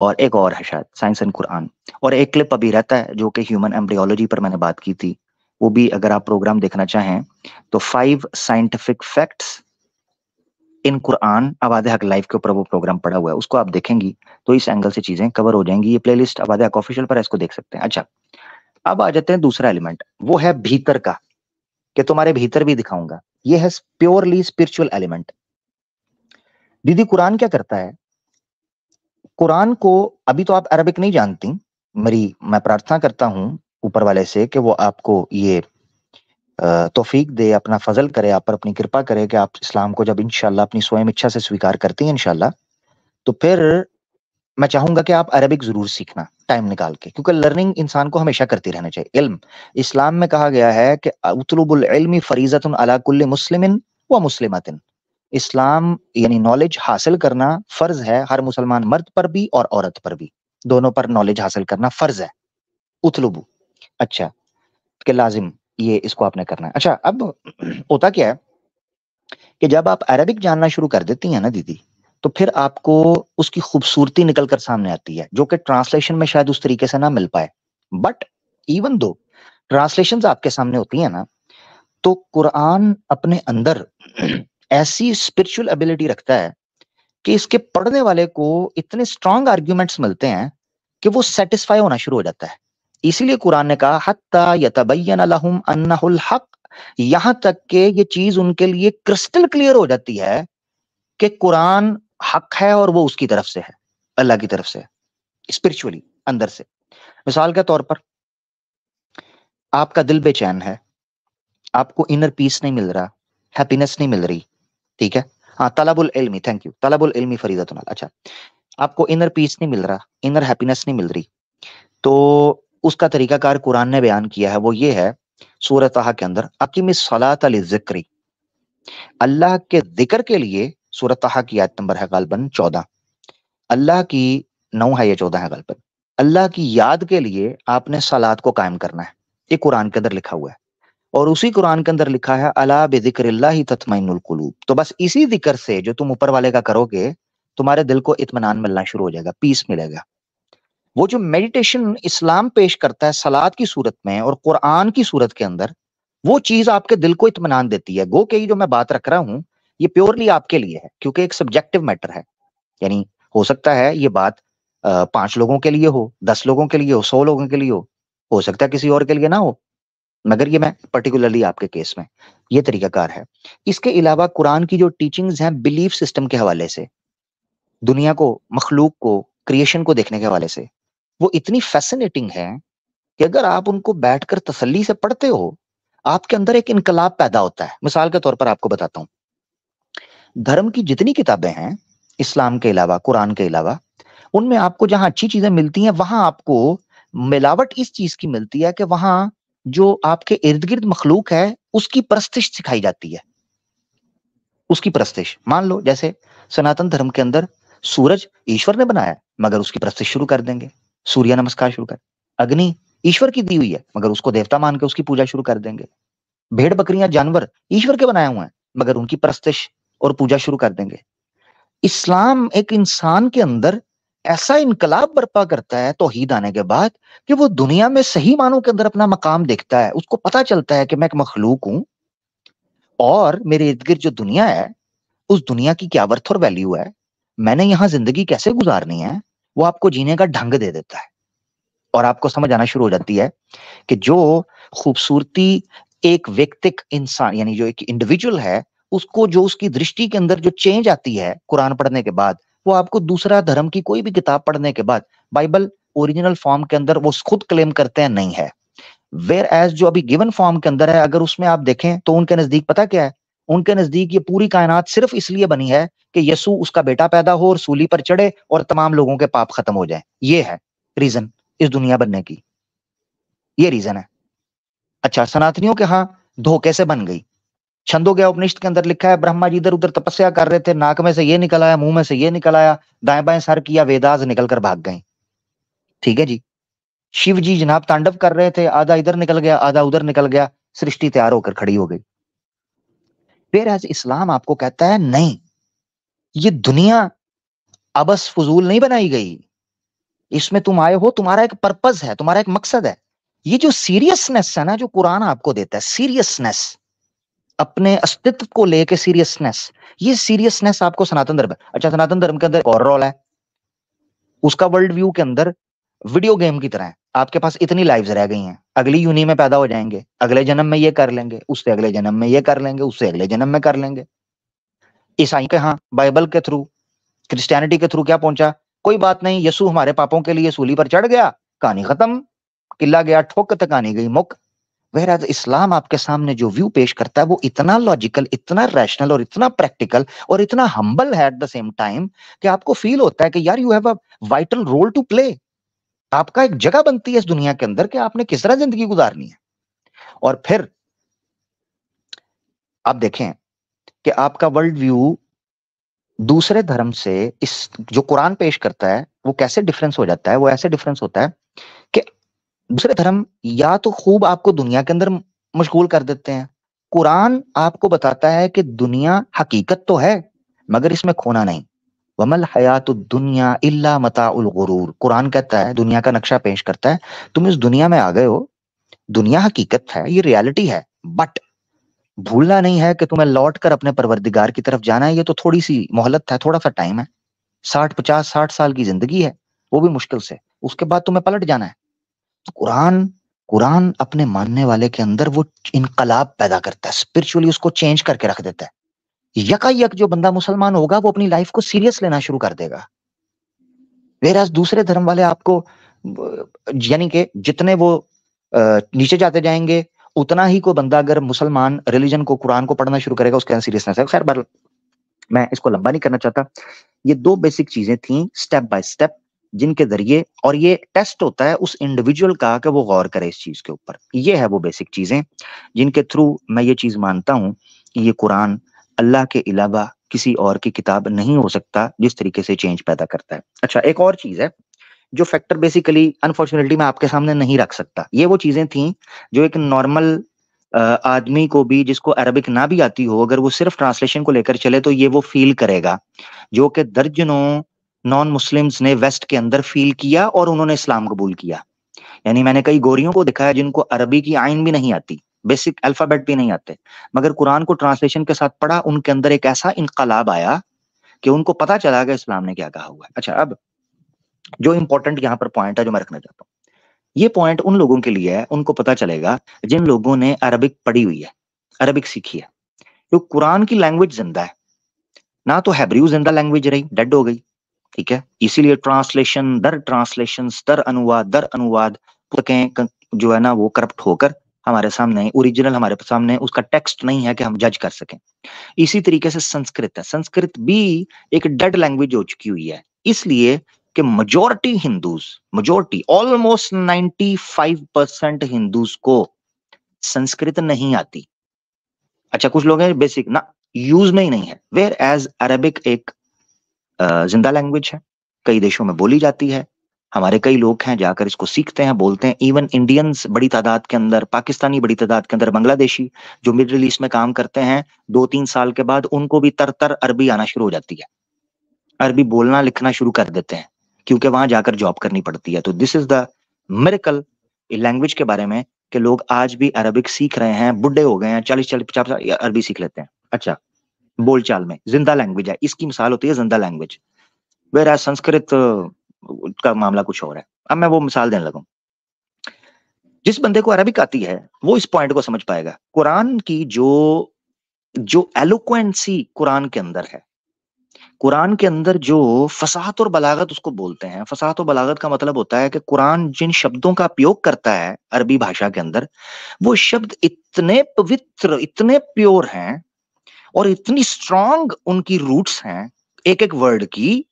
और एक और है शायद साइंस एंड कुरान। और एक क्लिप अभी रहता है जो कि ह्यूमन एम्ब्रियोलॉजी पर मैंने बात की थी, वो भी अगर आप प्रोग्राम देखना चाहें तो 5 साइंटिफिक फैक्ट्स इन कुरान आबाद हक लाइफ के ऊपर वो प्रोग्राम पड़ा हुआ है, उसको आप देखेंगी तो इस एंगल से चीजें कवर हो जाएंगी। ये प्लेलिस्ट आबाद हक ऑफिशियल पर है, इसको देख सकते हैं। अच्छा, अब आ जाते हैं दूसरा एलिमेंट, वो है भीतर का, कि तुम्हारे भीतर भी दिखाऊंगा। ये है प्योरली स्पिरिचुअल एलिमेंट। दीदी कुरान क्या करता है, कुरान को, अभी तो आप अरबिक नहीं जानती, मैं प्रार्थना करता हूं ऊपर वाले से कि वो आपको ये तौफीक दे, अपना फजल करे, आप पर अपनी कृपा करे कि आप इस्लाम को जब इंशाल्लाह अपनी स्वयं इच्छा से स्वीकार करती हैं इंशाल्लाह, तो फिर मैं चाहूंगा कि आप अरबिक जरूर सीखना टाइम निकाल के, क्योंकि लर्निंग इंसान को हमेशा करती रहना चाहिए। इल्म, इस्लाम में कहा गया है कि उतलुबुल इल्मी फरीजतुन अला कुल्ली मुस्लिमिन व मुस्लिमतिन। इस्लाम यानी नॉलेज हासिल करना फर्ज है हर मुसलमान मर्द पर भी और औरत पर भी, दोनों पर नॉलेज हासिल करना फर्ज है। उतलुबु, अच्छा, कि लाजिम ये इसको आपने करना है। अच्छा, अब होता क्या है कि जब आप अरबिक जानना शुरू कर देती हैं ना दीदी, तो फिर आपको उसकी खूबसूरती निकल कर सामने आती है, जो कि ट्रांसलेशन में शायद उस तरीके से ना मिल पाए। बट इवन दो ट्रांसलेशंस आपके सामने होती है ना, तो कुरान अपने अंदर ऐसी स्पिरिचुअल एबिलिटी रखता है कि इसके पढ़ने वाले को इतने स्ट्रांग आर्ग्यूमेंट्स मिलते हैं कि वो सेटिस्फाई होना शुरू हो जाता है। इसीलिए कुरान ने कहा हत्ता यतबय्यन लहुम अन्नहुल हक, यहां तक कि ये चीज उनके लिए क्रिस्टल क्लियर हो जाती है कि कुरान हक है और वो उसकी तरफ से है, अल्लाह की तरफ से, स्पिरिचुअली अंदर से। मिसाल के तौर पर, आपका दिल बेचैन है, आपको इनर पीस नहीं मिल रहा, हैप्पीनेस नहीं मिल रही, ठीक है, हाँ, तलबुल इल्मी, थैंक यू, तलबुल इल्मी फरीदतुन, अच्छा, आपको इनर पीस नहीं मिल रहा, इनर हैप्पीनेस नहीं मिल रही, तो उसका तरीकाकार कुरान ने बयान किया है, वो ये है सूरह ताहा के अंदर, अकीमिस सलात लिज़िक्री, अल्लाह के जिक्र के लिए, सूरह ताहा की आयत नंबर है गालबन 14, अल्लाह की 9 है, ये 14 है गालबन, अल्लाह की याद के लिए आपने सलात को कायम करना है। ये कुरान के अंदर लिखा हुआ है। और उसी कुरान के अंदर लिखा है अला बिज़िक्रिल्लाहि तत्मइन्नुल कुलूब, तो बस इसी जिक्र से जो तुम ऊपर वाले का करोगे, तुम्हारे दिल को इत्मीनान मिलना शुरू हो जाएगा, पीस मिलेगा। वो जो मेडिटेशन इस्लाम पेश करता है सलात की सूरत में और कुरान की सूरत के अंदर, वो चीज आपके दिल को इत्मीनान देती है। गो के ये जो मैं बात रख रहा हूं, ये प्योरली आपके लिए है, क्योंकि एक सब्जेक्टिव मैटर है। यानी हो सकता है ये बात 5 लोगों के लिए हो, 10 लोगों के लिए हो, 100 लोगों के लिए हो सकता है किसी और के लिए ना हो, मगर ये मैं पर्टिकुलरली आपके केस में ये तरीकाकार है। इसके अलावा कुरान की जो टीचिंग्स हैं बिलीफ सिस्टम के हवाले से, दुनिया को, मखलूक को, क्रिएशन को देखने के हवाले से, वो इतनी फैसिनेटिंग है कि अगर आप उनको बैठकर तसल्ली से पढ़ते हो, आपके अंदर एक इनकलाब पैदा होता है। मिसाल के तौर पर आपको बताता हूं, धर्म की जितनी किताबें हैं इस्लाम के अलावा, कुरान के अलावा, उनमें आपको जहां अच्छी चीजें मिलती हैं, वहां आपको मिलावट इस चीज की मिलती है कि वहां जो आपके इर्द गिर्द मखलूक है उसकी परस्तिश सिखाई जाती है। उसकी परस्तिश, मान लो जैसे सनातन धर्म के अंदर सूरज ईश्वर ने बनाया, मगर उसकी परस्तिश शुरू कर देंगे, सूर्य नमस्कार शुरू कर। अग्नि ईश्वर की दी हुई है, मगर उसको देवता मान के उसकी पूजा शुरू कर देंगे। भेड़ बकरियां जानवर ईश्वर के बनाए हुए हैं, मगर उनकी परस्तिश और पूजा शुरू कर देंगे। इस्लाम एक इंसान के अंदर ऐसा इनकलाब बर्पा करता है तौहीद आने के बाद कि वो दुनिया में सही मानों के अंदर अपना मकाम देखता है। उसको पता चलता है कि मैं एक मखलूक हूं और मेरे इर्द गिर्द जो दुनिया है, उस दुनिया की क्या वर्थ और वैल्यू है, मैंने यहां जिंदगी कैसे गुजारनी है, वो आपको जीने का ढंग दे देता है। और आपको समझ आना शुरू हो जाती है कि जो खूबसूरती एक व्यक्तिक इंसान यानी जो एक इंडिविजुअल है, उसको जो उसकी दृष्टि के अंदर जो चेंज आती है कुरान पढ़ने के बाद, वो आपको दूसरा धर्म की कोई भी किताब पढ़ने के बाद, बाइबल ओरिजिनल फॉर्म के अंदर वो खुद क्लेम करते हैं नहीं है, वेयर एज जो अभी गिवन फॉर्म के अंदर है, अगर उसमें आप देखें तो उनके नजदीक पता क्या है, उनके नजदीक ये पूरी कायनात सिर्फ इसलिए बनी है कि यसु उसका बेटा पैदा हो और सूली पर चढ़े और तमाम लोगों के पाप खत्म हो जाए। ये है रीजन इस दुनिया बनने की, ये रीजन है। अच्छा, सनातनियों के यहाँ धोखे से बन गई। छंदोग्य उपनिषद के अंदर लिखा है ब्रह्मा जी इधर उधर तपस्या कर रहे थे, नाक में से ये निकल आया, मुंह में से ये निकल आया, दाएं बाएं सर किया, वेदास निकल कर भाग गए। ठीक है जी। शिव जी जनाब तांडव कर रहे थे, आधा इधर निकल गया, आधा उधर निकल गया, सृष्टि तैयार होकर खड़ी हो गई। फिर आज इस्लाम आपको कहता है नहीं, ये दुनिया अबस फजूल नहीं बनाई गई, इसमें तुम आए हो, तुम्हारा एक पर्पस है, तुम्हारा एक मकसद है। ये जो सीरियसनेस है ना, जो कुरान आपको देता है, सीरियसनेस, अपने अस्तित्व को लेके सीरियसनेस, ये सीरियसनेस आपको सनातन धर्म, अच्छा सनातन धर्म के अंदर एक और रोल है, उसका वर्ल्ड व्यू के अंदर वीडियो गेम की तरह है। आपके पास इतनी लाइव्स रह गई हैं, अगली यूनि में पैदा हो जाएंगे, अगले जन्म में ये कर लेंगे, उससे अगले जन्म में ये कर लेंगे, उससे अगले जन्म में कर लेंगे। ईसाई के हाँ बाइबल के थ्रू, क्रिश्चियनिटी के थ्रू क्या पहुंचा, कोई बात नहीं, यसु हमारे पापों के लिए सूली पर चढ़ गया, कहानी खत्म, किला गया ठोक तो कहानी गई मुक। वह इस्लाम आपके सामने जो व्यू पेश करता है वो इतना लॉजिकल, इतना रैशनल और इतना प्रैक्टिकल और इतना हम्बल है एट द सेम टाइम कि आपको फील होता है कि यार you have a vital role to play. आपका एक जगह बनती है इस दुनिया के अंदर कि आपने किस तरह जिंदगी गुजारनी है। और फिर आप देखें कि आपका वर्ल्ड व्यू दूसरे धर्म से, इस जो कुरान पेश करता है वो कैसे डिफरेंस हो जाता है, वो ऐसे डिफरेंस होता है कि दूसरे धर्म या तो खूब आपको दुनिया के अंदर मशगूल कर देते हैं, कुरान आपको बताता है कि दुनिया हकीकत तो है मगर इसमें खोना नहीं, वमल हयातु दुनिया इल्ला मताउल गुरूर। कुरान कहता है, दुनिया का नक्शा पेश करता है, तुम इस दुनिया में आ गए हो, दुनिया हकीकत है, ये रियलिटी है, बट भूलना नहीं है कि तुम्हें लौट कर अपने परवरदिगार की तरफ जाना है। ये तो थोड़ी सी मोहलत है, थोड़ा सा टाइम है, 60 50 60 साल की जिंदगी है, वो भी मुश्किल से, उसके बाद तुम्हें पलट जाना है। तो कुरान कुरान अपने मानने वाले के अंदर वो इनकलाब पैदा करता है, स्पिरिचुअली उसको चेंज करके रख देता है। यकायक जो बंदा मुसलमान होगा वो अपनी लाइफ को सीरियस लेना शुरू कर देगा। वेराज दूसरे धर्म वाले आपको, यानी कि जितने वो नीचे जाते जाएंगे उतना ही को बंदा अगर मुसलमान रिलीजन को, कुरान को पढ़ना शुरू करेगा, उसके अंदर सीरियसनेस है। खैर बार मैं इसको लंबा नहीं करना चाहता। ये दो बेसिक चीजें थी स्टेप बाय स्टेप, जिनके जरिए, और ये टेस्ट होता है उस इंडिविजुअल का कि वो गौर करे इस चीज के ऊपर। ये है वो बेसिक चीजें जिनके थ्रू मैं ये चीज मानता हूं कि ये कुरान अल्लाह के अलावा किसी और की किताब नहीं हो सकता जिस तरीके से चेंज पैदा करता है। अच्छा, एक और चीज है जो फैक्टर बेसिकली अनफॉर्चुनेटली मैं आपके सामने नहीं रख सकता। ये वो चीजें थी जो एक नॉर्मल आदमी को भी, जिसको अरबिक ना भी आती हो, अगर वो सिर्फ ट्रांसलेशन को लेकर चले तो ये वो फील करेगा जो कि दर्जनों नॉन मुस्लिम्स ने वेस्ट के अंदर फील किया और उन्होंने इस्लाम कबूल किया। यानी मैंने कई गोरियों को देखा है जिनको अरबी की आइन भी नहीं आती, बेसिक अल्फाबेट भी नहीं आते, मगर कुरान को ट्रांसलेशन के साथ पढ़ा, उनके अंदर एक ऐसा इनकलाब आया कि उनको पता चला कि इस्लाम ने क्या कहा हुआ है। अच्छा, अब जो इंपॉर्टेंट यहाँ पर पॉइंट है जो मैं रखना चाहता हूँ, ये पॉइंट उन लोगों के लिए है, उनको पता चलेगा जिन लोगों ने अरबिक पढ़ी हुई है, अरबिक सीखी है। तो कुरान की लैंग्वेज जिंदा है ना, तो हैब्रू जिंदा लैंग्वेज रही, डेड हो गई, ठीक है। इसीलिए ट्रांसलेशन दर अनुवाद पुस्तकें जो है ना वो करप्ट होकर हमारे सामने, ओरिजिनल हमारे सामने उसका टेक्स्ट नहीं है कि हम जज कर सकें। इसी तरीके से संस्कृत है, संस्कृत भी एक डेड लैंग्वेज हो चुकी हुई है, इसलिए कि majority Hindus, majority almost 95% Hindus को संस्कृत नहीं आती। अच्छा, कुछ लोग हैं बेसिक ना यूज में ही नहीं है, वेयर एज अरबिक एक जिंदा लैंग्वेज है, कई देशों में बोली जाती है, हमारे कई लोग हैं जाकर इसको सीखते हैं, बोलते हैं। इवन इंडियंस बड़ी तादाद के अंदर, पाकिस्तानी बड़ी तादाद के अंदर, बांग्लादेशी जो मिडिल ईस्ट में काम करते हैं, 2-3 साल के बाद उनको भी तर अरबी आना शुरू हो जाती है, अरबी बोलना लिखना शुरू कर देते हैं, क्योंकि वहां जाकर जॉब करनी पड़ती है। तो this is the miracle language के बारे में कि लोग आज भी अरबिक सीख रहे हैं, बुढ़े हो गए हैं, 40-50 अरबी सीख लेते हैं। अच्छा, बोलचाल में जिंदा लैंग्वेज है, इसकी मिसाल होती है जिंदा लैंग्वेज। वेर संस्कृत का मामला कुछ और है। अब मैं वो मिसाल देने लगा। जिस बंदे को अरबिक आती है वो इस पॉइंट को समझ पाएगा। कुरान की जो एलोक्वेंसी कुरान के अंदर है, कुरान के अंदर जो फसाहत और बलागत उसको बोलते हैं, फसाहत और बलागत का मतलब होता है कि कुरान जिन शब्दों का उपयोग करता है अरबी भाषा के अंदर, वो शब्द इतने पवित्र, इतने प्योर हैं और इतनी स्ट्रांग उनकी रूट्स हैं एक एक वर्ड की,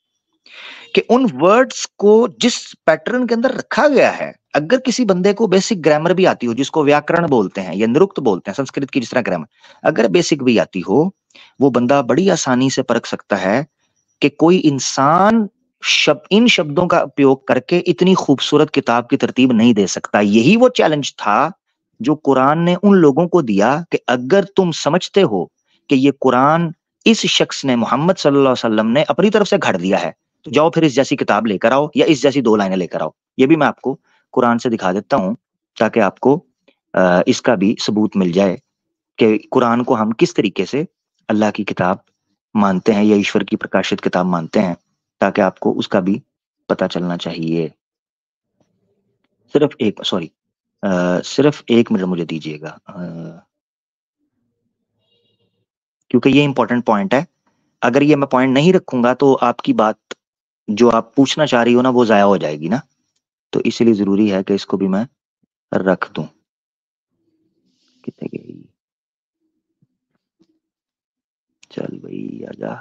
कि उन वर्ड्स को जिस पैटर्न के अंदर रखा गया है, अगर किसी बंदे को बेसिक ग्रामर भी आती हो, जिसको व्याकरण बोलते हैं या निरुक्त बोलते हैं संस्कृत की जिस तरह ग्रामर, अगर बेसिक भी आती हो, वो बंदा बड़ी आसानी से परख सकता है कि कोई इंसान इन शब्दों का उपयोग करके इतनी खूबसूरत किताब की तरतीब नहीं दे सकता। यही वो चैलेंज था जो कुरान ने उन लोगों को दिया कि अगर तुम समझते हो कि ये कुरान इस शख्स ने, मोहम्मद सल्लल्लाहु अलैहि वसल्लम ने अपनी तरफ से घड़ दिया है, तो जाओ फिर इस जैसी किताब लेकर आओ या इस जैसी 2 लाइनें लेकर आओ। ये भी मैं आपको कुरान से दिखा देता हूँ ताकि आपको इसका भी सबूत मिल जाए कि कुरान को हम किस तरीके से अल्लाह की किताब मानते हैं या ईश्वर की प्रकाशित किताब मानते हैं, ताकि आपको उसका भी पता चलना चाहिए। सिर्फ 1 मिनट मुझे दीजिएगा, क्योंकि ये इम्पोर्टेंट पॉइंट है। अगर ये मैं पॉइंट नहीं रखूंगा तो आपकी बात जो आप पूछना चाह रही हो ना वो ज़ाया हो जाएगी ना, तो इसीलिए ज़रूरी है कि इसको भी मैं रख दूं। कितने गई? चल भाई आजा।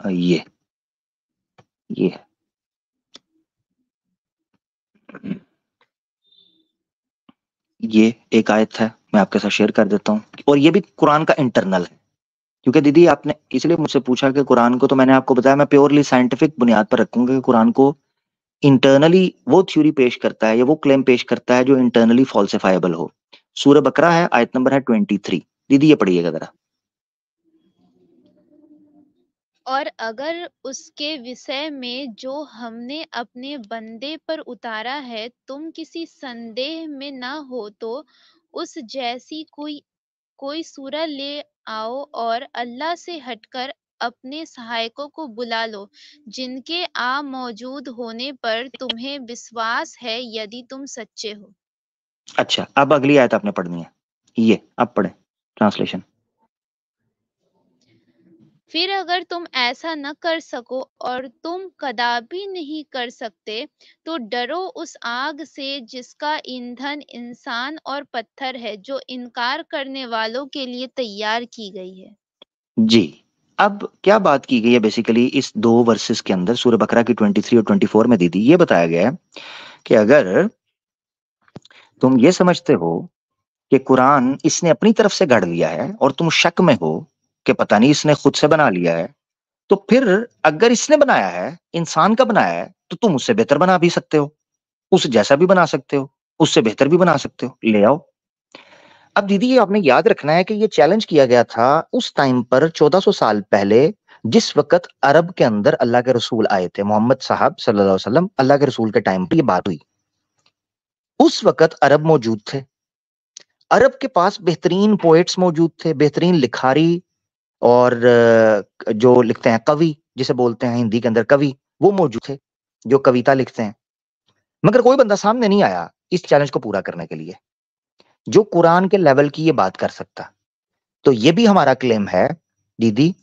ये है। ये एक आयत है, मैं आपके साथ शेयर कर देता हूँ, और ये भी कुरान का इंटरनल है। क्योंकि दीदी आपने इसलिए मुझसे पूछा कि कुरान को, तो मैंने आपको बताया मैं प्योरली साइंटिफिक बुनियाद पर रखूंगा कि कुरान को इंटरनली वो थ्योरी पेश करता है या वो क्लेम पेश करता है जो इंटरनली फॉल्सिफाइबल हो। सूरह बकरा है, आयत नंबर है 23। दीदी ये पढ़िएगा जरा। और अगर उसके विषय में जो हमने अपने बंदे पर उतारा है तुम किसी संदेह में न हो तो उस जैसी कोई सूरत ले आओ और अल्लाह से हटकर अपने सहायकों को बुला लो जिनके आ मौजूद होने पर तुम्हें विश्वास है यदि तुम सच्चे हो। अच्छा, अब अगली आयत आपने पढ़नी है, ये अब पढ़े ट्रांसलेशन। फिर अगर तुम ऐसा न कर सको और तुम कदापि नहीं कर सकते तो डरो उस आग से जिसका ईंधन इंसान और पत्थर है जो इनकार करने वालों के लिए तैयार की गई है। जी, अब क्या बात की गई है बेसिकली इस 2 वर्सेस के अंदर, सूरह बकरा की 23 और 24 में दीदी ये बताया गया है कि अगर तुम ये समझते हो कि कुरान इसने अपनी तरफ से गढ़ लिया है और तुम शक में हो कि पता नहीं इसने खुद से बना लिया है, तो फिर अगर इसने बनाया है, इंसान का बनाया है, तो तुम उससे बेहतर बना भी सकते हो, उस जैसा भी बना सकते हो, उससे बेहतर भी बना सकते हो, ले आओ। अब दीदी ये आपने याद रखना है कि ये चैलेंज किया गया था उस टाइम पर 1400 साल पहले, जिस वक्त अरब के अंदर अल्लाह के रसूल आए थे, मोहम्मद साहब सल्लल्लाहु अलैहि वसल्लम, अल्लाह के रसूल के टाइम पर ये बात हुई। उस वक्त अरब मौजूद थे, अरब के पास बेहतरीन पोएट्स मौजूद थे, बेहतरीन लिखारी और जो लिखते हैं कवि, जिसे बोलते हैं हिंदी के अंदर कवि, वो मौजूद थे जो कविता लिखते हैं। मगर कोई बंदा सामने नहीं आया इस चैलेंज को पूरा करने के लिए जो कुरान के लेवल की ये बात कर सकता। तो ये भी हमारा क्लेम है दीदी,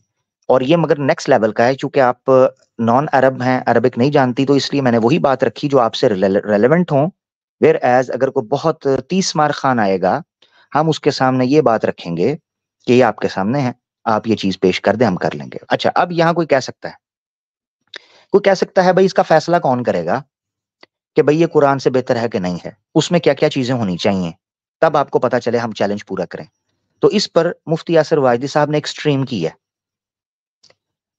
और ये मगर नेक्स्ट लेवल का है, चूंकि आप नॉन अरब हैं, अरबिक नहीं जानती, तो इसलिए मैंने वही बात रखी जो आपसे रेलेवेंट हो। वेयर एज अगर कोई बहुत 30 मार खान आएगा, हम उसके सामने ये बात रखेंगे कि ये आपके सामने है, आप ये चीज पेश कर दे, हम कर लेंगे। अच्छा, अब यहां कोई कह सकता है भाई इसका फैसला कौन करेगा कि भाई ये कुरान से बेहतर है कि नहीं है, उसमें क्या क्या चीजें होनी चाहिए, तब आपको पता चले हम चैलेंज पूरा करें। तो इस पर मुफ्ती यासिर वाहिदी साहब ने एक स्ट्रीम की है,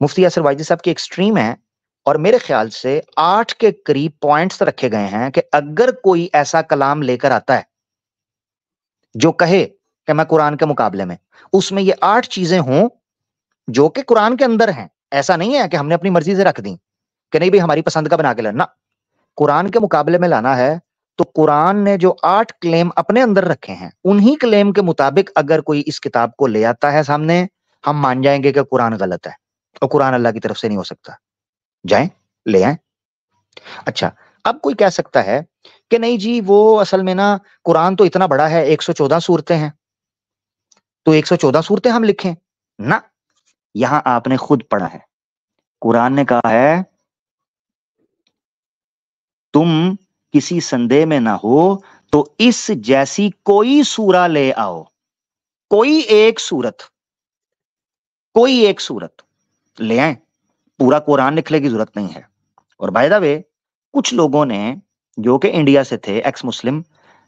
मुफ्ती यासिर वाहिदी साहब की एक स्ट्रीम है, और मेरे ख्याल से 8 के करीब पॉइंट्स रखे गए हैं कि अगर कोई ऐसा कलाम लेकर आता है जो कहे कि मैं कुरान के मुकाबले में, उसमें ये 8 चीजें हों जो कि कुरान के अंदर हैं। ऐसा नहीं है कि हमने अपनी मर्जी से रख दी कि नहीं भाई हमारी पसंद का बना के लाना, कुरान के मुकाबले में लाना है। तो कुरान ने जो 8 क्लेम अपने अंदर रखे हैं, उन्हीं क्लेम के मुताबिक अगर कोई इस किताब को ले आता है सामने, हम मान जाएंगे कि कुरान गलत है और कुरान अल्लाह की तरफ से नहीं हो सकता। जाएं, ले आए। अच्छा, अब कोई कह सकता है कि नहीं जी वो असल में ना कुरान तो इतना बड़ा है, 114 सूरतें हैं, तो 114 सूरतें हम लिखें ना। यहां आपने खुद पढ़ा है, कुरान ने कहा है तुम किसी संदेह में ना हो तो इस जैसी कोई सूरा ले आओ, कोई एक सूरत, कोई एक सूरत ले आए। पूरा कुरान लिखने की जरूरत नहीं है। और बाय द वे, कुछ लोगों ने जो कि इंडिया से थे, एक्स मुस्लिम,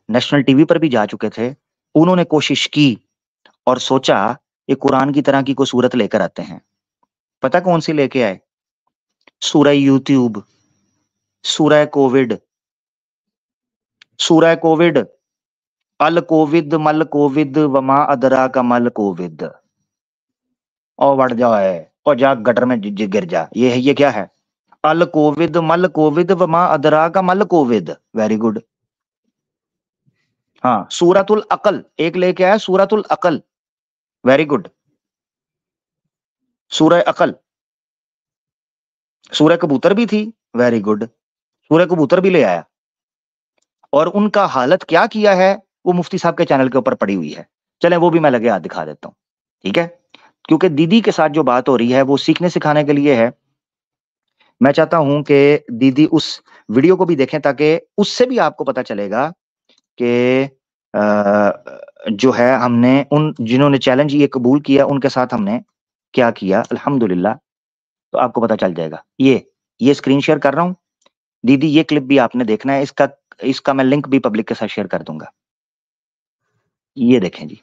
नेशनल टीवी पर भी जा चुके थे, उन्होंने कोशिश की और सोचा ये कुरान की तरह की कोई सूरत लेकर आते हैं। पता कौन सी लेके आए? सूरह यूट्यूब, सूरह कोविड, सूरह कोविड। अल कोविद मल कोविद वमा अदरा का मल कोविद, और बढ़ जाओ है और जा गटर में गिर जा, ये है, ये क्या है? अल कोविद मल कोविद वमा अदरा का मल कोविद। Very good. हाँ, सूरतुल अकल एक लेके आया, सूरतुल अकल, वेरी गुड। सूरह अकल, सूरह कबूतर भी थी, वेरी गुड, सूरह कबूतर भी ले आया। और उनका हालत क्या किया है वो मुफ्ती साहब के चैनल के ऊपर पड़ी हुई है, चले वो भी मैं लगे हाथ दिखा देता हूँ, ठीक है? क्योंकि दीदी के साथ जो बात हो रही है वो सीखने सिखाने के लिए है। मैं चाहता हूं कि दीदी उस वीडियो को भी देखें ताकि उससे भी आपको पता चलेगा कि जो है हमने उन जिन्होंने चैलेंज ये कबूल किया उनके साथ हमने क्या किया, अल्हम्दुलिल्लाह। तो आपको पता चल जाएगा। ये स्क्रीन शेयर कर रहा हूं दीदी, ये क्लिप भी आपने देखना है, इसका इसका मैं लिंक भी पब्लिक के साथ शेयर कर दूंगा। ये देखें जी,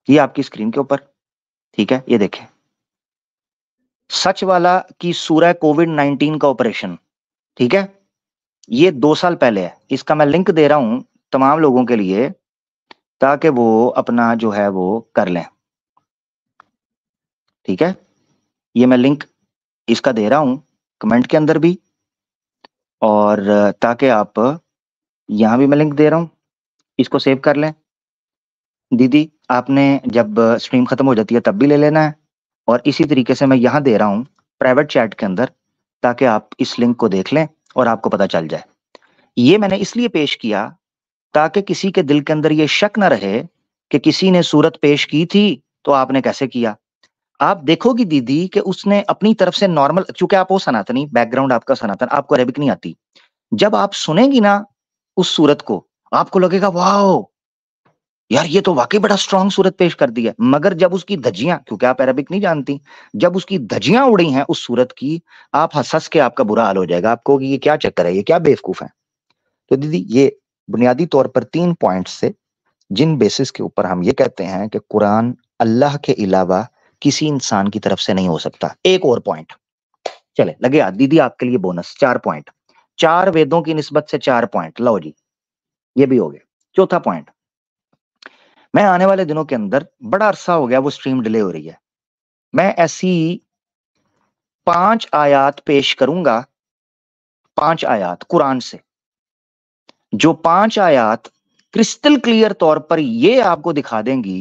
ये आपकी स्क्रीन के ऊपर, ठीक है? ये देखें, सच वाला की सूरह कोविड-19 का ऑपरेशन, ठीक है? ये 2 साल पहले है, इसका मैं लिंक दे रहा हूं तमाम लोगों के लिए ताकि वो अपना जो है वो कर लें, ठीक है? ये मैं लिंक इसका दे रहा हूं कमेंट के अंदर भी, और ताकि आप, यहां भी मैं लिंक दे रहा हूं, इसको सेव कर लें। दीदी आपने जब स्ट्रीम खत्म हो जाती है तब भी ले लेना है, और इसी तरीके से मैं यहां दे रहा हूं प्राइवेट चैट के अंदर ताकि आप इस लिंक को देख लें और आपको पता चल जाए। ये मैंने इसलिए पेश किया ताकि किसी के दिल के अंदर ये शक ना रहे कि किसी ने सूरत पेश की थी तो आपने कैसे किया। आप देखोगी दीदी कि उसने अपनी तरफ से नॉर्मल, चूंकि आप वो सनातनी, बैकग्राउंड आपका सनातन, आपको अरेबिक नहीं आती, जब आप सुनेंगी ना उस सूरत को आपको लगेगा वाओ यार ये तो वाकई बड़ा स्ट्रांग सूरत पेश कर दी है। मगर जब उसकी धज्जियां, क्योंकि आप अरबिक नहीं जानती, जब उसकी धज्जियां उड़ी हैं उस सूरत की, आप हंस हंस के आपका बुरा हाल हो जाएगा, आपको कि ये क्या चक्कर है, ये क्या बेवकूफ है। तो दीदी ये बुनियादी तौर पर 3 पॉइंट्स से जिन बेसिस के ऊपर हम ये कहते हैं कि कुरान अल्लाह के अलावा किसी इंसान की तरफ से नहीं हो सकता। एक और पॉइंट, चले लगे याद दीदी आपके लिए बोनस, 4 पॉइंट, 4 वेदों की निस्बत से 4 पॉइंट, लो जी ये भी हो गया। चौथा पॉइंट, मैं आने वाले दिनों के अंदर, बड़ा अरसा हो गया वो स्ट्रीम डिले हो रही है, मैं ऐसी 5 आयात पेश करूंगा, 5 आयात कुरान से, जो 5 आयात क्रिस्टल क्लियर तौर पर ये आपको दिखा देंगी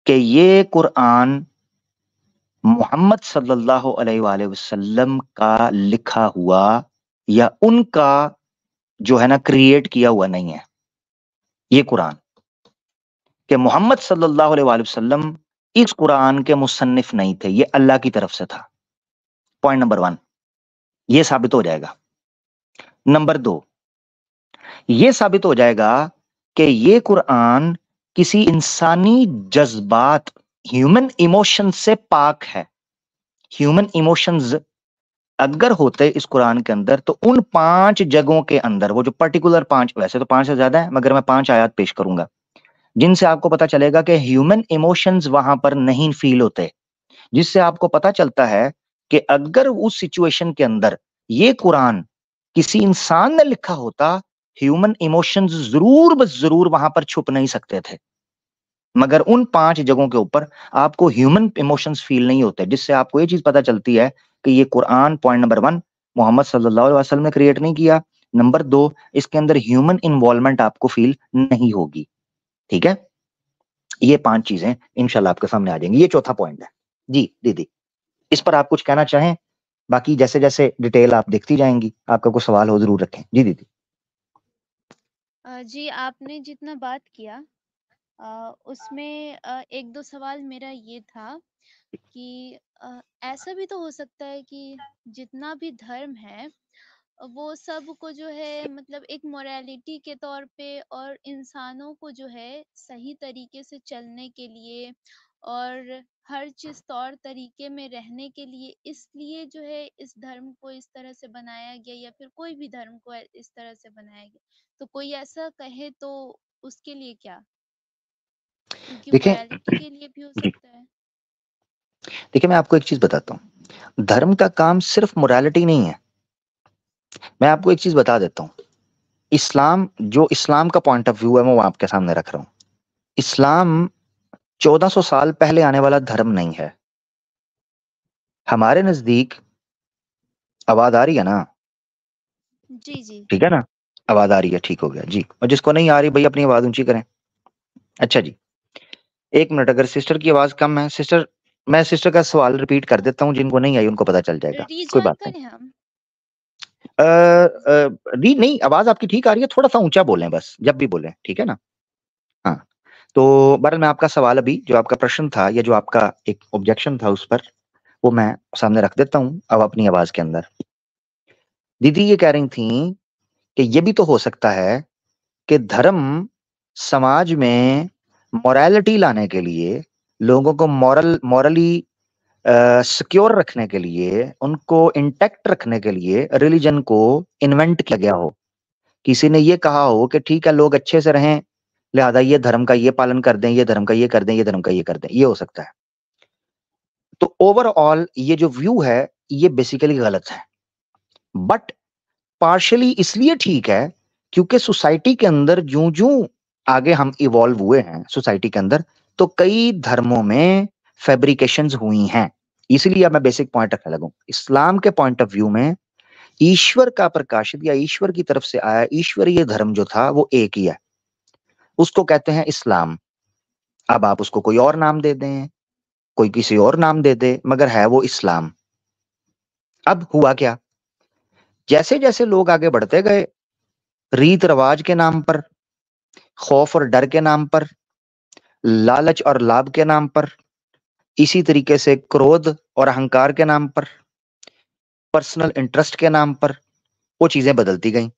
कि ये कुरान मोहम्मद सल्लल्लाहु अलैहि वसल्लम का लिखा हुआ या उनका जो है ना क्रिएट किया हुआ नहीं है। ये कुरान कि मोहम्मद सल्लल्लाहु अलैहि वसल्लम इस कुरान के मुसन्निफ नहीं थे, ये अल्लाह की तरफ से था। पॉइंट नंबर 1 ये साबित हो जाएगा। नंबर 2 ये साबित हो जाएगा कि ये कुरान किसी इंसानी जज्बात, ह्यूमन इमोशन से पाक है। ह्यूमन इमोशंस अगर होते इस कुरान के अंदर तो उन 5 जगहों के अंदर, वो जो पर्टिकुलर 5, वैसे तो 5 से ज्यादा है मगर मैं 5 आयत पेश करूंगा जिनसे आपको पता चलेगा कि ह्यूमन इमोशंस वहां पर नहीं फील होते, जिससे आपको पता चलता है कि अगर उस सिचुएशन के अंदर ये कुरान किसी इंसान ने लिखा होता, ह्यूमन इमोशंस जरूर बस जरूर वहां पर छुप नहीं सकते थे। मगर उन 5 जगहों के ऊपर आपको ह्यूमन इमोशंस फील नहीं होते, जिससे आपको ये चीज पता चलती है कि ये कुरान, पॉइंट नंबर 1, मोहम्मद सल्लल्लाहु अलैहि वसल्लम ने क्रिएट नहीं किया। नंबर 2, इसके अंदर ह्यूमन इन्वॉल्वमेंट आपको फील नहीं होगी। ठीक है, ये 5 चीजें इंशाल्लाह आपके सामने आ जाएंगी। ये चौथा पॉइंट है जी। दीदी इस पर आप कुछ कहना चाहें? बाकी जैसे जैसे डिटेल आप देखती जाएंगी, आपका कोई सवाल हो जरूर रखें जी दीदी। जी, आपने जितना बात किया उसमें 1-2 सवाल मेरा ये था कि ऐसा भी तो हो सकता है कि जितना भी धर्म है वो सबको जो है मतलब एक मोरालिटी के तौर पे और इंसानों को जो है सही तरीके से चलने के लिए और हर चीज तौर तरीके में रहने के लिए इसलिए जो है इस धर्म को इस तरह से बनाया गया या फिर कोई भी धर्म को इस तरह से बनाया गया। तो कोई ऐसा कहे तो उसके लिए क्या? क्योंकि देखें मोरालिटी के लिए भी हो जी, सकता है। देखिए मैं आपको एक चीज बताता हूँ, धर्म का काम सिर्फ मोरालिटी नहीं है। मैं आपको एक चीज बता देता हूँ, इस्लाम, जो इस्लाम का पॉइंट ऑफ व्यू है मैं वो आपके सामने रख रहा हूं। इस्लाम 1400 साल पहले आने वाला धर्म नहीं है। हमारे नजदीक, आवाज आ रही है ना? जी, जी। ठीक है ना? आवाज आ रही है, ठीक हो गया जी। और जिसको नहीं आ रही भाई अपनी आवाज ऊंची करें। अच्छा जी, एक मिनट, अगर सिस्टर की आवाज कम है, सिस्टर, मैं सिस्टर का सवाल रिपीट कर देता हूं, जिनको नहीं आई उनको पता चल जाएगा, कोई रीजॉइन बात नहीं। करें हम? री नहीं, आवाज आपकी ठीक आ रही है, थोड़ा सा ऊंचा बोलें बस जब भी बोलें, ठीक है ना? हाँ, तो बहरहाल मैं आपका सवाल अभी, जो आपका प्रश्न था या जो आपका एक ऑब्जेक्शन था उस पर, वो मैं सामने रख देता हूं अब अपनी आवाज के अंदर। दीदी ये कह रही थी कि ये भी तो हो सकता है कि धर्म समाज में मोरालिटी लाने के लिए, लोगों को मॉरली सिक्योर रखने के लिए, उनको इंटैक्ट रखने के लिए रिलीजन को इन्वेंट किया गया हो। किसी ने ये कहा हो कि ठीक है लोग अच्छे से रहें, लिहाजा ये धर्म का ये पालन कर दें, ये धर्म का ये कर दें, ये धर्म का ये कर दें, ये हो सकता है। तो ओवरऑल ये जो व्यू है ये बेसिकली गलत है, बट पार्शली इसलिए ठीक है क्योंकि सोसाइटी के अंदर ज्यों ज्यों आगे हम इवॉल्व हुए हैं सोसाइटी के अंदर, तो कई धर्मों में फैब्रिकेशंस हुई हैं। इसलिए अब मैं बेसिक पॉइंट रखने लगूं, इस्लाम के पॉइंट ऑफ व्यू में ईश्वर का प्रकाशित या ईश्वर की तरफ से आया ईश्वरीय धर्म जो था वो एक ही है, उसको कहते हैं इस्लाम। अब आप उसको कोई और नाम दे दें, कोई किसी और नाम दे दे, मगर है वो इस्लाम। अब हुआ क्या, जैसे जैसे लोग आगे बढ़ते गए, रीत रिवाज के नाम पर, खौफ और डर के नाम पर, लालच और लाभ के नाम पर, इसी तरीके से क्रोध और अहंकार के नाम पर, पर्सनल इंटरेस्ट के नाम पर वो चीजें बदलती गईं।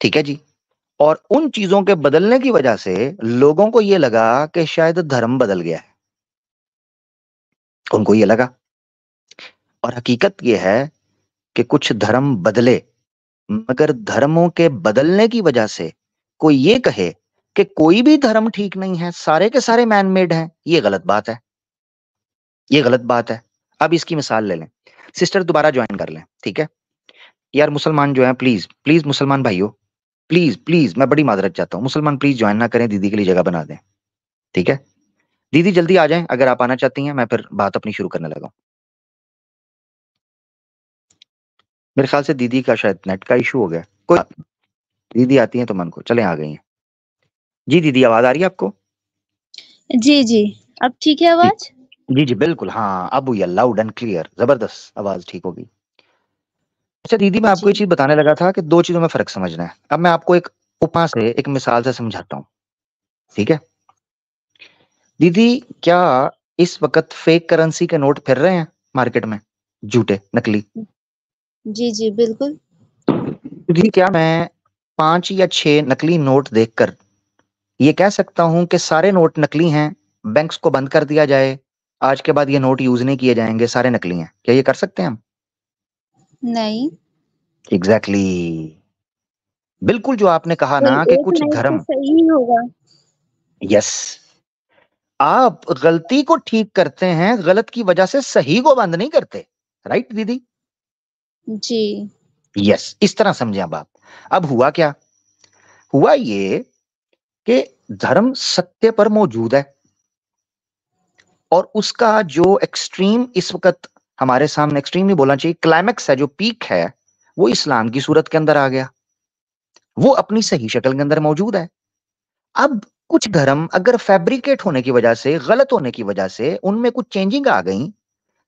ठीक है जी। और उन चीजों के बदलने की वजह से लोगों को ये लगा कि शायद धर्म बदल गया है, उनको ये लगा। और हकीकत ये है कि कुछ धर्म बदले, मगर धर्मों के बदलने की वजह से कोई ये कहे कि कोई भी धर्म ठीक नहीं है, सारे के सारे मैन मेड हैं, ये गलत बात है, ये गलत बात है। अब इसकी मिसाल ले लें, सिस्टर दोबारा ज्वाइन कर लें, ठीक है यार? मुसलमान जो है, प्लीज प्लीज मुसलमान भाइयों, प्लीज प्लीज, मैं बड़ी माजरत चाहता हूँ, मुसलमान प्लीज ज्वाइन ना करें, दीदी के लिए जगह बना दें, ठीक है? दीदी जल्दी आ जाएं अगर आप आना चाहती हैं, मैं फिर बात अपनी शुरू करने लगा। मेरे ख्याल से दीदी का शायद नेट का इशू हो गया, कोई बात नहीं। दीदी आती हैं तो मन को चले, आ गई हैं जी। दीदी आवाज आ रही है आपको? जी, जी। अब ठीक है जी आवाज? जी जी बिल्कुल, हाँ अब हुई लाउड एंड क्लियर, जबरदस्त, आवाज ठीक होगी। अच्छा दीदी, मैं आपको जी। ये चीज बताने लगा था कि दो चीजों में फर्क समझना है। अब मैं आपको एक उपमा से, एक मिसाल से समझाता हूँ, ठीक है? दीदी, क्या इस वक्त फेक करेंसी के नोट फिर रहे हैं मार्केट में, झूठे, नकली? जी, जी, बिल्कुल। दीदी, क्या मैं 5 या 6 नकली नोट देखकर ये कह सकता हूं कि सारे नोट नकली हैं, बैंक्स को बंद कर दिया जाए, आज के बाद ये नोट यूज नहीं किए जाएंगे, सारे नकली हैं? क्या ये कर सकते हैं हम? नहीं। Exactly exactly। बिल्कुल जो आपने कहा कोई ना कि एक कुछ नहीं तो धर्म, सही ही होगा। यस, आप गलती को ठीक करते हैं, गलत की वजह से सही को बंद नहीं करते, राइट दीदी? जी। यस, इस तरह समझे अब आप। अब हुआ क्या, हुआ ये कि धर्म सत्य पर मौजूद है, और उसका जो एक्सट्रीम इस वक्त हमारे सामने, एक्सट्रीम ही बोलना चाहिए, क्लाइमेक्स है, जो पीक है, वो इस्लाम की सूरत के अंदर आ गया, वो अपनी सही शक्ल के अंदर मौजूद है। अब कुछ धर्म अगर फैब्रिकेट होने की वजह से, गलत होने की वजह से उनमें कुछ चेंजिंग आ गई,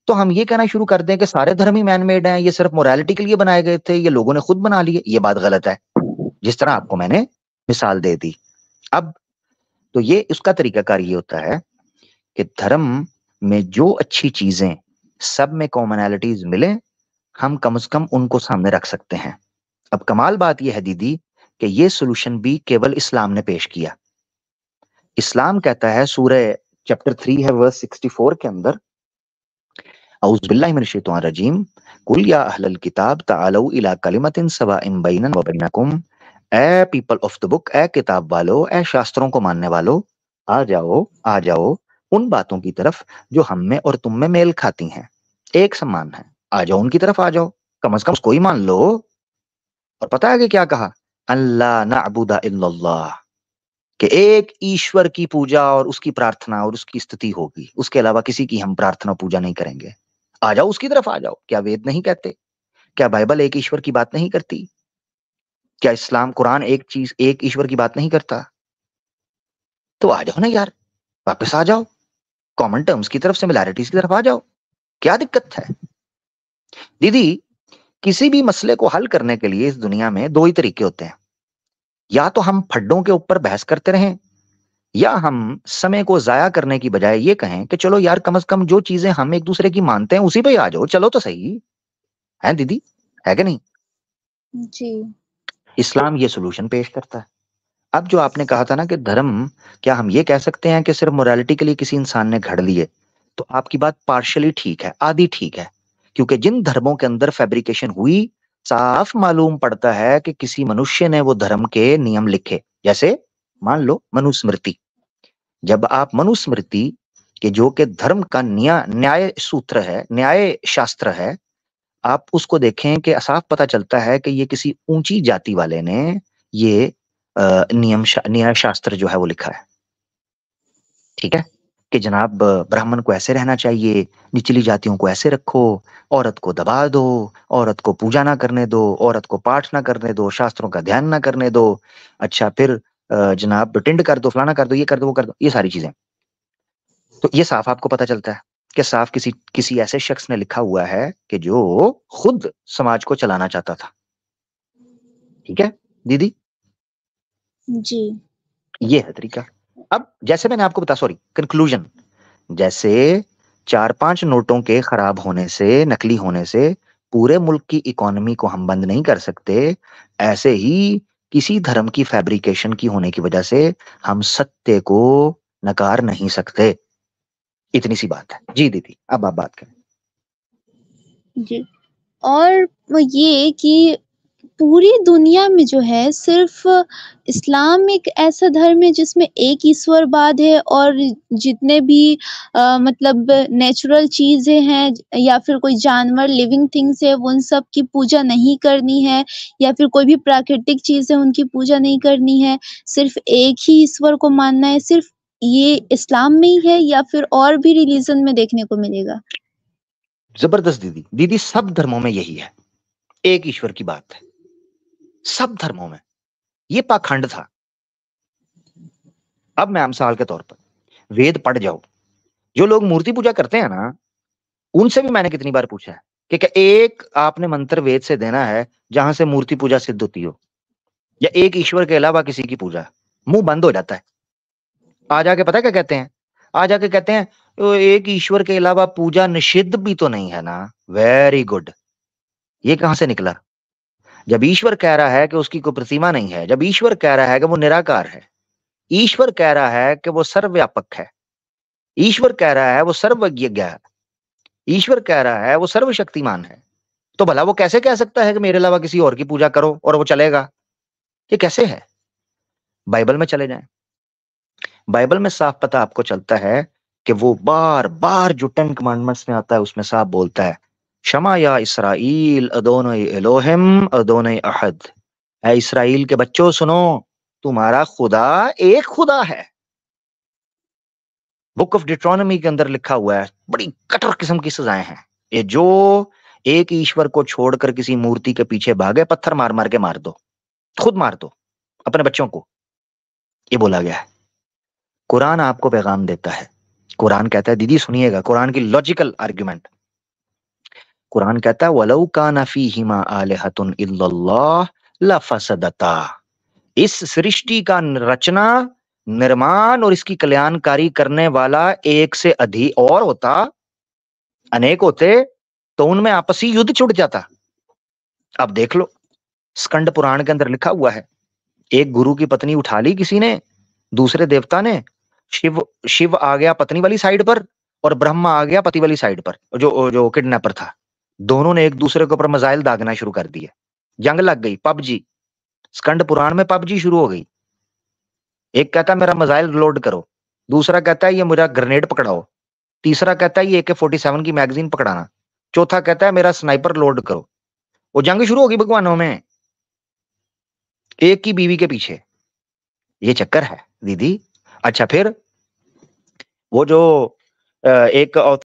तो हम ये कहना शुरू कर दें कि सारे धर्म ही मैन मेड हैं, ये सिर्फ मोरालिटी के लिए बनाए गए थे, ये लोगों ने खुद बना लिए, ये बात गलत है, जिस तरह आपको मैंने मिसाल दे दी। अब तो ये उसका तरीकाकार ये होता है कि धर्म में जो अच्छी चीजें, सब में कॉमनैलिटीज मिले, हम कम से कम उनको सामने रख सकते हैं। अब कमाल बात यह है दीदी कि ये सोल्यूशन भी केवल इस्लाम ने पेश किया। इस्लाम कहता है, सूरह चैप्टर 3 है वर्स 64 के अंदर, औज़ु बिल्लाहि मिनश शैतानिर रजीम, कुल या अहलल किताब तालौ इला कलिमतिन सवाइन बैनना व बैनकुम, ए पीपल ऑफ द बुक, ए किताब वालों, ए शास्त्रों को मानने वालों, आ जाओ उन बातों की तरफ जो हम में और तुम में मेल खाती हैं, एक समान है, आ जाओ उनकी तरफ, आ जाओ, कम से कम उसको ही मान लो। और पता है कि क्या कहा, अल्लाह नअबुदा इल्लल्लाह, कि एक ईश्वर की पूजा और उसकी प्रार्थना और उसकी स्तुति होगी, उसके अलावा किसी की हम प्रार्थना पूजा नहीं करेंगे। आ जाओ उसकी तरफ आ जाओ। क्या वेद नहीं कहते? क्या बाइबल एक ईश्वर की बात नहीं करती? क्या इस्लाम कुरान एक ईश्वर की बात नहीं करता? तो आ जाओ ना यार, वापस आ जाओ, कॉमन टर्म्स की तरफ, सिमिलैरिटीज की तरफ आ जाओ। क्या दिक्कत है? दीदी, किसी भी मसले को हल करने के लिए इस दुनिया में दो ही तरीके होते हैं। या तो हम फड्डों के ऊपर बहस करते रहें, या हम समय को जाया करने की बजाय ये कहें कि चलो यार, कम से कम जो चीजें हम एक दूसरे की मानते हैं उसी पे ही आ जाओ, चलो तो सही है। दीदी, है कि नहीं? जी। इस्लाम ये सोल्यूशन पेश करता है। अब जो आपने कहा था ना कि धर्म, क्या हम ये कह सकते हैं कि सिर्फ मोरालिटी के लिए किसी इंसान ने घड़ लिए? तो आपकी बात पार्शियली ठीक है, आधी ठीक है। क्योंकि जिन धर्मों के अंदर फैब्रिकेशन हुई, साफ मालूम पड़ता है कि किसी मनुष्य ने वो धर्म के नियम लिखे। जैसे मान लो मनुस्मृति। जब आप मनुस्मृति के जो के धर्म का न्याय सूत्र है, न्याय शास्त्र है, आप उसको देखें कि साफ पता चलता है कि ये किसी ऊंची जाति वाले ने ये न्याय शास्त्र जो है वो लिखा है। ठीक है? कि जनाब, ब्राह्मण को ऐसे रहना चाहिए, निचली जातियों को ऐसे रखो, औरत को दबा दो, औरत को पूजा ना करने दो, औरत को पाठ ना करने दो, शास्त्रों का ध्यान ना करने दो। अच्छा, फिर जनाब टिंड कर दो, फलाना कर दो, ये कर दो, वो कर दो, ये सारी चीजें। तो ये साफ आपको पता चलता है कि साफ किसी किसी ऐसे शख्स ने लिखा हुआ है कि जो खुद समाज को चलाना चाहता था। ठीक है दीदी? जी। ये है तरीका। अब जैसे मैंने आपको बता, सॉरी, कंक्लूजन, जैसे 4-5 नोटों के खराब होने से, नकली होने से पूरे मुल्क की इकोनॉमी को हम बंद नहीं कर सकते, ऐसे ही किसी धर्म की फैब्रिकेशन की होने की वजह से हम सत्य को नकार नहीं सकते। इतनी सी बात है। जी दीदी, अब आप बात करें। जी। और वो ये कि पूरी दुनिया में जो है सिर्फ़ इस्लाम एक ऐसा धर्म है जिसमें एक ईश्वरवाद है और जितने भी मतलब नेचुरल चीज़ें हैं या फिर कोई जानवर लिविंग थिंग्स है उन सब की पूजा नहीं करनी है या फिर कोई भी प्राकृतिक चीज़ है उनकी पूजा नहीं करनी है। सिर्फ़ एक ही ईश्वर को मानना है, सिर्फ़ ये इस्लाम में ही है या फिर और भी रिलिजन में देखने को मिलेगा? जबरदस्त दीदी। दीदी, सब धर्मों में यही है, एक ईश्वर की बात है, सब धर्मों में। ये पाखंड था। अब मैं मिसाल के तौर पर वेद पढ़ जाओ, जो लोग मूर्ति पूजा करते हैं ना, उनसे भी मैंने कितनी बार पूछा है कि क्या एक आपने मंत्र वेद से देना है जहां से मूर्ति पूजा सिद्ध होती हो, या एक ईश्वर के अलावा किसी की पूजा? मुंह बंद हो जाता है। आ जाके पता है क्या कहते हैं? आ जाके कहते हैं, "ओ, एक ईश्वर के अलावा पूजा निषिद्ध भी तो नहीं है ना।" Very good. ये कहां से निकला? जब ईश्वर कह रहा है कि उसकी कोई प्रतिमा नहीं है, जब ईश्वर कह रहा है कि वो निराकार है, ईश्वर कह रहा है कि वो सर्वव्यापक है, ईश्वर कह रहा है वो सर्वज्ञ है, ईश्वर कह रहा है वो सर्वशक्तिमान है, तो भला वो कैसे कह सकता है कि मेरे अलावा किसी और की पूजा करो और वो चलेगा? ये कैसे है? बाइबल में चले जाएं। बाइबल में साफ पता आपको चलता है कि वो बार बार जो 10 कमांडमेंट्स में आता है उसमें साफ बोलता है, शमा या इसराइल अदोनई एलोहिम अदोनई अहद। है इसराइल के बच्चों, सुनो, तुम्हारा खुदा एक खुदा है। बुक ऑफ डिट्रोनमी के अंदर लिखा हुआ है। बड़ी कठोर किस्म की सजाएं हैं। ये जो एक ईश्वर को छोड़कर किसी मूर्ति के पीछे भागे, पत्थर मार मार के मार दो, खुद मार दो अपने बच्चों को, ये बोला गया है। कुरान आपको पैगाम देता है। कुरान कहता है, दीदी सुनिएगा, कुरान की लॉजिकल आर्ग्यूमेंट। कुरान कहता है, वलौ काना फीहिमा आलिहतुन इल्लल्लाह लफसदता। इस सृष्टि का रचना, निर्माण और इसकी कल्याणकारी करने वाला एक से अधिक और होता, अनेक होते, तो उनमें आपसी युद्ध छुट जाता। अब देख लो, स्कंद पुराण के अंदर लिखा हुआ है, एक गुरु की पत्नी उठा ली किसी ने, दूसरे देवता ने। शिव शिव आ गया पत्नी वाली साइड पर और ब्रह्मा आ गया पति वाली साइड पर, जो जो किडनैपर था। दोनों ने एक दूसरे के ऊपर मिसाइल दागना शुरू कर दिए, जंग लग गई, पबजी। स्कंद पुराण में पबजी शुरू हो गई। एक कहता है मेरा मिसाइल लोड करो, दूसरा कहता है ये मेरा ग्रेनेड पकड़ाओ, तीसरा कहता है ये AK-47 की मैगजीन पकड़ाना, चौथा कहता है मेरा स्नाइपर लोड करो। वो जंग शुरू होगी भगवानों में। एक ही बीवी के पीछे, ये चक्कर है दीदी। अच्छा फिर वो जो एक